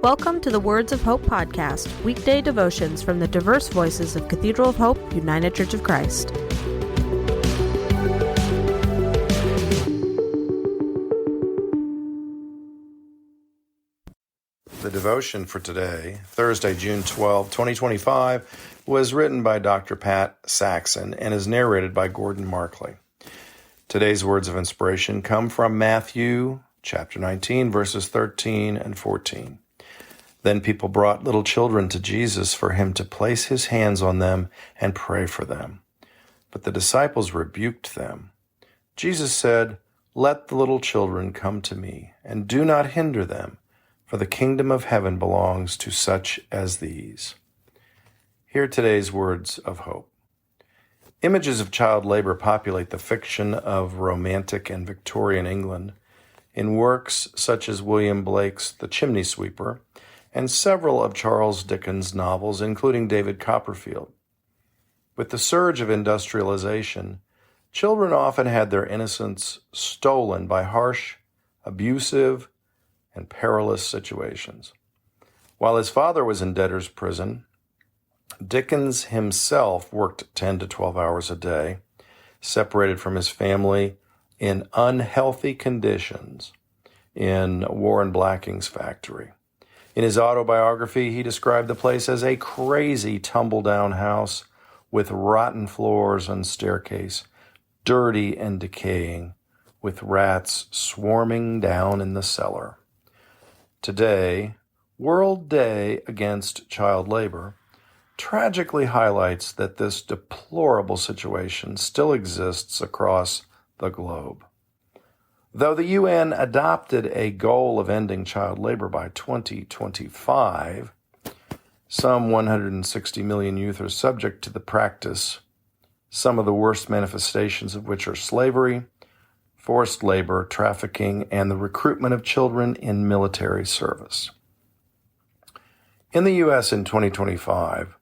Welcome to the Words of Hope podcast, weekday devotions from the diverse voices of Cathedral of Hope, United Church of Christ. The devotion for today, Thursday, June 12, 2025, was written by Dr. Pat Saxon and is narrated by Gordon Markley. Today's words of inspiration come from Matthew chapter 19, verses 13 and 14. Then people brought little children to Jesus for him to place his hands on them and pray for them. But the disciples rebuked them. Jesus said, "Let the little children come to me, and do not hinder them, for the kingdom of heaven belongs to such as these." Hear today's words of hope. Images of child labor populate the fiction of Romantic and Victorian England in works such as William Blake's The Chimney Sweeper and several of Charles Dickens' novels, including David Copperfield. With the surge of industrialization, children often had their innocence stolen by harsh, abusive, and perilous situations. While his father was in debtor's prison, Dickens himself worked 10 to 12 hours a day, separated from his family in unhealthy conditions in Warren Blacking's factory. In his autobiography, he described the place as a crazy tumble-down house with rotten floors and staircase, dirty and decaying, with rats swarming down in the cellar. Today, World Day Against Child Labor tragically highlights that this deplorable situation still exists across the globe. Though the UN adopted a goal of ending child labor by 2025, some 160 million youth are subject to the practice, some of the worst manifestations of which are slavery, forced labor, trafficking, and the recruitment of children in military service. In the U.S. in 2025,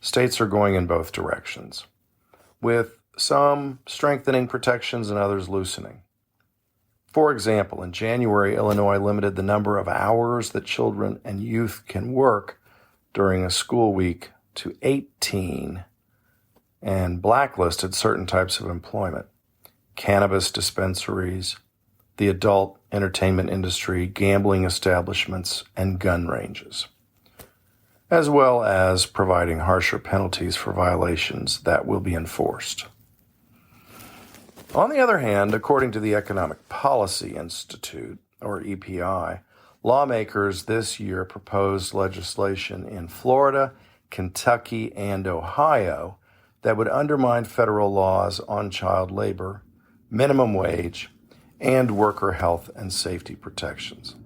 states are going in both directions, with some strengthening protections and others loosening. For example, in January, Illinois limited the number of hours that children and youth can work during a school week to 18 and blacklisted certain types of employment: cannabis dispensaries, the adult entertainment industry, gambling establishments, and gun ranges, as well as providing harsher penalties for violations that will be enforced. On the other hand, according to the Economic Policy Institute, or EPI, lawmakers this year proposed legislation in Florida, Kentucky, and Ohio that would undermine federal laws on child labor, minimum wage, and worker health and safety protections.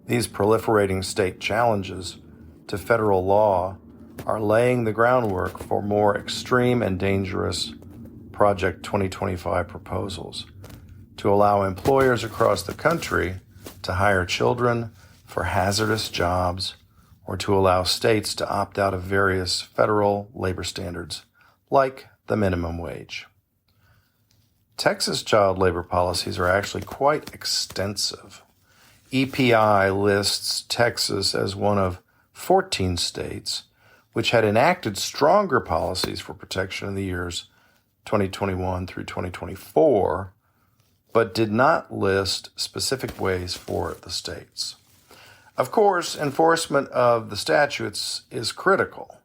These proliferating state challenges to federal law are laying the groundwork for more extreme and dangerous Project 2025 proposals to allow employers across the country to hire children for hazardous jobs, or to allow states to opt out of various federal labor standards like the minimum wage. Texas child labor policies are actually quite extensive. EPI lists Texas as one of 14 states which had enacted stronger policies for protection in the years 2021 through 2024, but did not list specific ways for the states. Of course, enforcement of the statutes is critical.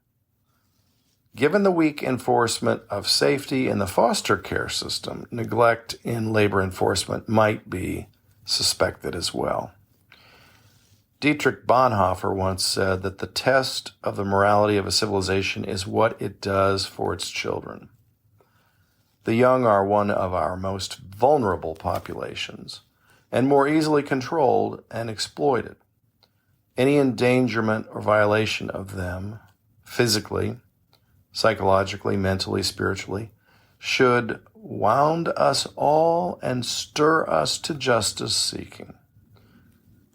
Given the weak enforcement of safety in the foster care system, neglect in labor enforcement might be suspected as well. Dietrich Bonhoeffer once said that the test of the morality of a civilization is what it does for its children. The young are one of our most vulnerable populations and more easily controlled and exploited. Any endangerment or violation of them, physically, psychologically, mentally, spiritually, should wound us all and stir us to justice seeking.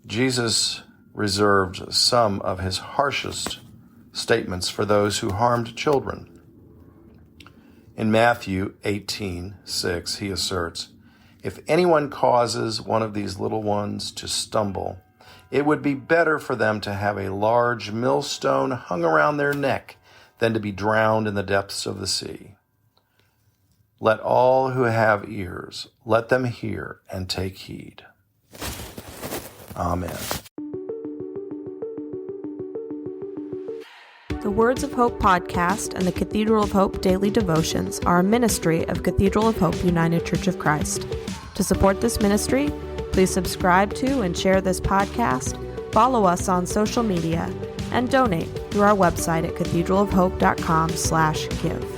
Jesus reserved some of his harshest statements for those who harmed children. In Matthew 18:6, he asserts, "If anyone causes one of these little ones to stumble, It would be better for them to have a large millstone hung around their neck than to be drowned in the depths of the sea. Let all who have ears, let them hear and take heed. Amen. The Words of Hope podcast and the Cathedral of Hope daily devotions are a ministry of Cathedral of Hope United Church of Christ. To support this ministry, please subscribe to and share this podcast, follow us on social media, and donate through our website at cathedralofhope.com/give.